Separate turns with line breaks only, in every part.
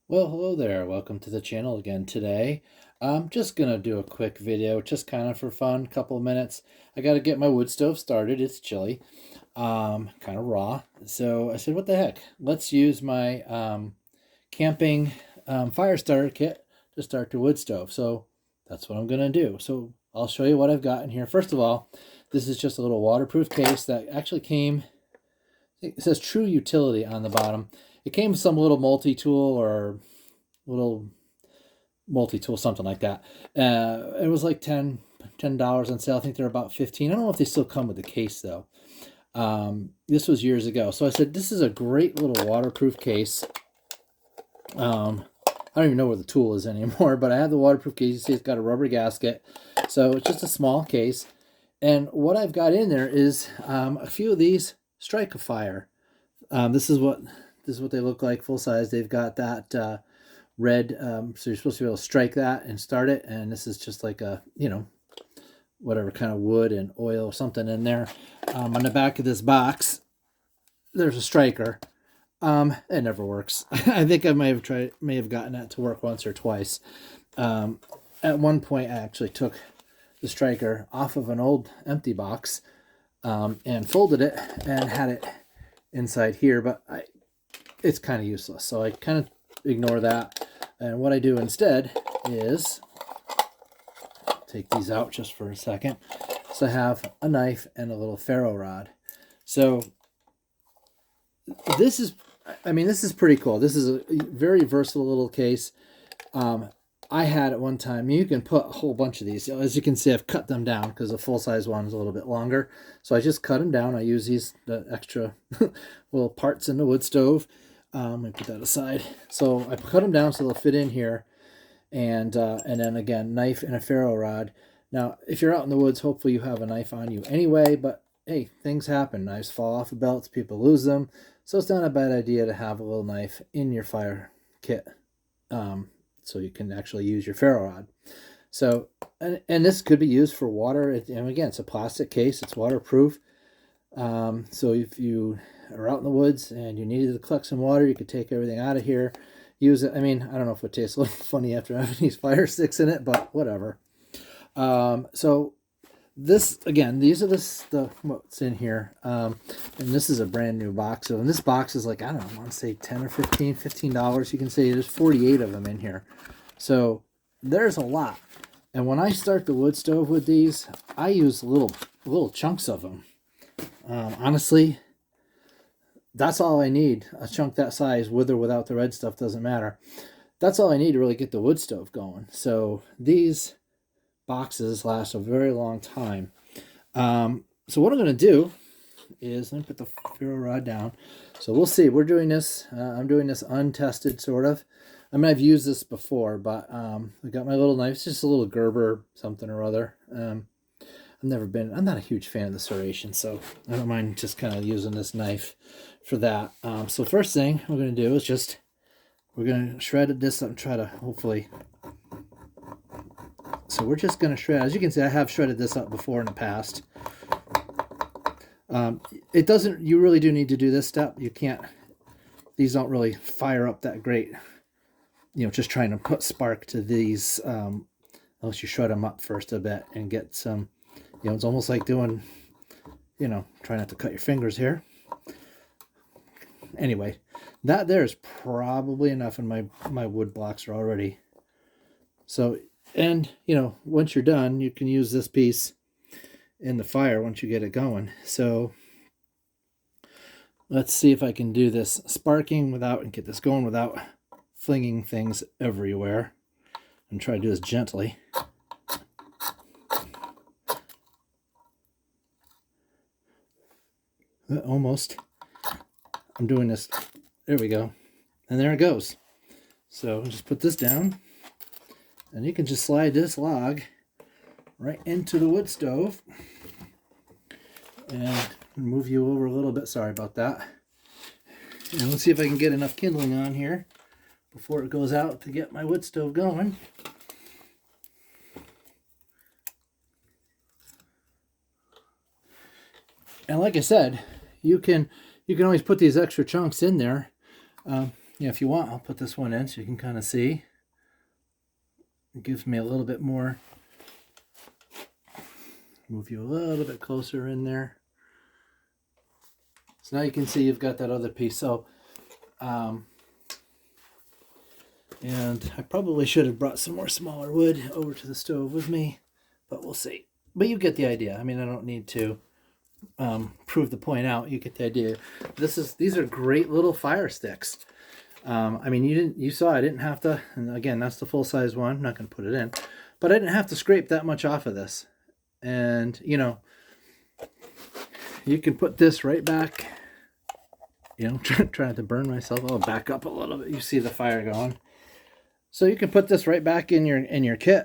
Well, hello there. Welcome to the channel again today. I'm just gonna do a quick video, just kind of for fun, couple of minutes. I got to get my wood stove started. It's chilly, kind of raw. So I said, what the heck? Let's use my camping fire starter kit to start the wood stove. So that's what I'm gonna do. So I'll show you what I've got in here. First of all, this is just a little waterproof case that actually came. It says True Utility on the bottom. It came with some little multi-tool or little multi-tool, something like that. It was like $10 on sale. I think they're about 15. I don't know if they still come with the case though. This was years ago. So I said, this is a great little waterproof case. I don't even know where the tool is anymore, but I have the waterproof case. You see it's got a rubber gasket. So it's just a small case. And what I've got in there is a few of these Strike a Fire. This is what they look like full size. They've got that red, so you're supposed to be able to strike that and start it. And this is just like a, whatever kind of wood and oil or something in there. On the back of this box, there's a striker. It never works. I think I may have gotten that to work once or twice. At one point, I actually took the striker off of an old empty box and folded it and had it inside here, but it's kind of useless. So I kind of ignore that. And what I do instead is take these out just for a second. So I have a knife and a little ferro rod. So this is pretty cool. This is a very versatile little case. I had at one time, you can put a whole bunch of these. As you can see, I've cut them down because the full-size one is a little bit longer. So I just cut them down. I use the extra little parts in the wood stove. Let me put that aside. So I cut them down so they'll fit in here. And then again, knife and a ferro rod. Now, if you're out in the woods, hopefully you have a knife on you anyway. But hey, things happen. Knives fall off of belts. People lose them. So it's not a bad idea to have a little knife in your fire kit. So you can actually use your ferro rod. So, and this could be used for water. And again, it's a plastic case. It's waterproof. So if you are out in the woods and you needed to collect some water, you could take everything out of here, use it. I mean, I don't know if it tastes a little funny after having these fire sticks in it, but whatever. So this, again, these are the what's in here. And this is a brand new box. So, and this box is like, I don't know, I want to say 10 or $15. You can say there's 48 of them in here. So there's a lot. And when I start the wood stove with these, I use little chunks of them. Honestly, that's all I need. A chunk that size, with or without the red stuff, doesn't matter. That's all I need to really get the wood stove going. So these boxes last a very long time. So what I'm going to do is, let me put the ferro rod down. So we'll see. We're doing this. I'm doing this untested, sort of. I mean, I've used this before, but I got my little knife. It's just a little Gerber something or other. I'm not a huge fan of the serration, so I don't mind just kind of using this knife for that. So first thing we're going to do is we're going to shred this up and try to hopefully. So we're just going to shred. As you can see, I have shredded this up before in the past. You really do need to do this step. You can't, these don't really fire up that great. Just trying to put spark to these, unless you shred them up first a bit and get some, it's almost like doing, try not to cut your fingers here. Anyway, that there is probably enough, and my wood blocks are already. So, and, once you're done, you can use this piece in the fire once you get it going. So let's see if I can do this sparking and get this going without flinging things everywhere, and try to do this gently. Almost. I'm doing this. There we go. And there it goes. So just put this down, and you can just slide this log right into the wood stove. And move you over a little bit. Sorry about that. And let's see if I can get enough kindling on here before it goes out to get my wood stove going. And like I said, you can always put these extra chunks in there. Yeah, if you want, I'll put this one in so you can kind of see. It gives me a little bit more. Move you a little bit closer in there. So now you can see you've got that other piece. So, and I probably should have brought some more smaller wood over to the stove with me, but we'll see. But you get the idea. I mean, I don't need to prove the point out. You get the idea. These are great little fire sticks. I mean, you saw I didn't have to, and again, that's the full-size one. I'm not going to put it in, but I didn't have to scrape that much off of this. And, you know, you can put this right back, you know, trying to burn myself. I'll back up a little bit. You see the fire going. So you can put this right back in your kit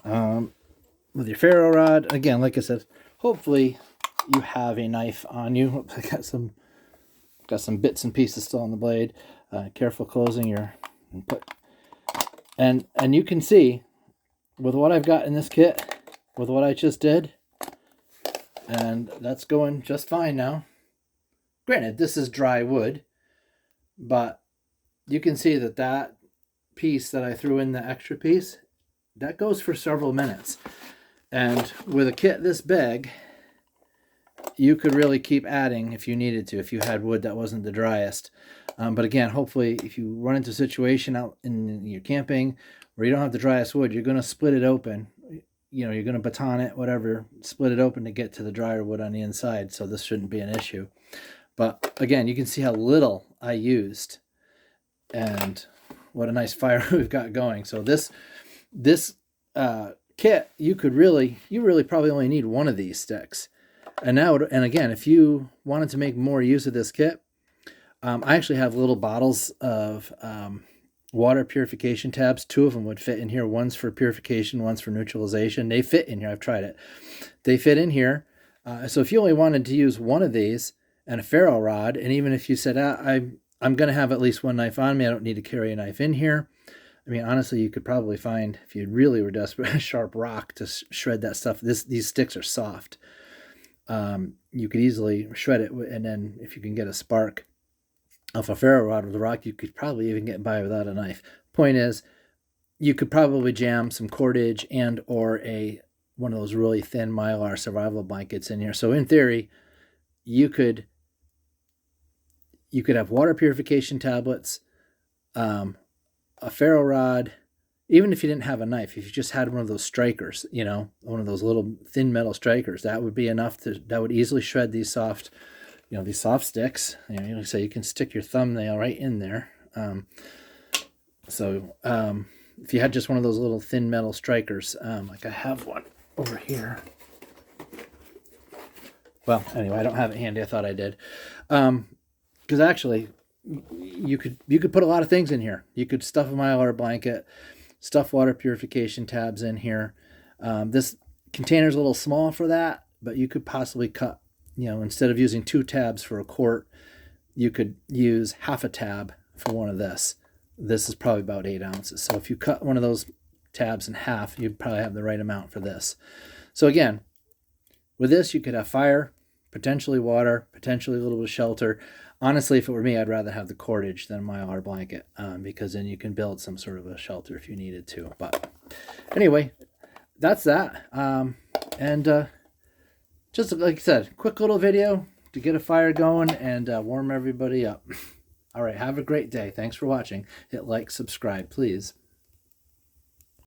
with your ferro rod. Again, like I said, hopefully you have a knife on you. I got some bits and pieces still on the blade. Careful closing your and you can see with what I've got in this kit, with what I just did, and that's going just fine now. Granted, this is dry wood, but you can see that piece that I threw in, the extra piece, that goes for several minutes. And with a kit this big, you could really keep adding if you needed to, if you had wood that wasn't the driest. But again, hopefully if you run into a situation out in your camping where you don't have the driest wood, you're going to split it open. You know, you're going to baton it, whatever, split it open to get to the drier wood on the inside. So this shouldn't be an issue. But again, you can see how little I used and what a nice fire we've got going. So this kit, you really probably only need one of these sticks. And now, and again, if you wanted to make more use of this kit, I actually have little bottles of water purification tabs. 2 of them would fit in here. One's for purification, one's for neutralization. They fit in here. I've tried it. They fit in here. So if you only wanted to use one of these and a ferro rod, and even if you said, I'm going to have at least one knife on me, I don't need to carry a knife in here. I mean, honestly, you could probably find, if you really were desperate, a sharp rock to shred that stuff. These sticks are soft. You could easily shred it, and then if you can get a spark off a ferro rod with a rock, you could probably even get by without a knife. Point is, you could probably jam some cordage and or one of those really thin Mylar survival blankets in here. So in theory, you could have water purification tablets, a ferro rod, even if you didn't have a knife, if you just had one of those strikers, you know, one of those little thin metal strikers, that would be enough that would easily shred these soft, you know, these soft sticks. You know, so you can stick your thumbnail right in there. If you had just one of those little thin metal strikers, like I have one over here. Well, anyway, I don't have it handy. I thought I did. Because actually, you could put a lot of things in here. You could stuff a Mylar blanket, stuff water purification tabs in here. This container's a little small for that, but you could possibly cut, you know, instead of using 2 tabs for a quart, you could use half a tab for one of this. This is probably about 8 ounces. So if you cut one of those tabs in half, you'd probably have the right amount for this. So again, with this, you could have fire, potentially water, potentially a little bit of shelter. Honestly, if it were me, I'd rather have the cordage than a Mylar blanket, because then you can build some sort of a shelter if you needed to. But anyway, that's that. Just like I said, quick little video to get a fire going and warm everybody up. All right, have a great day. Thanks for watching. Hit like, subscribe, please.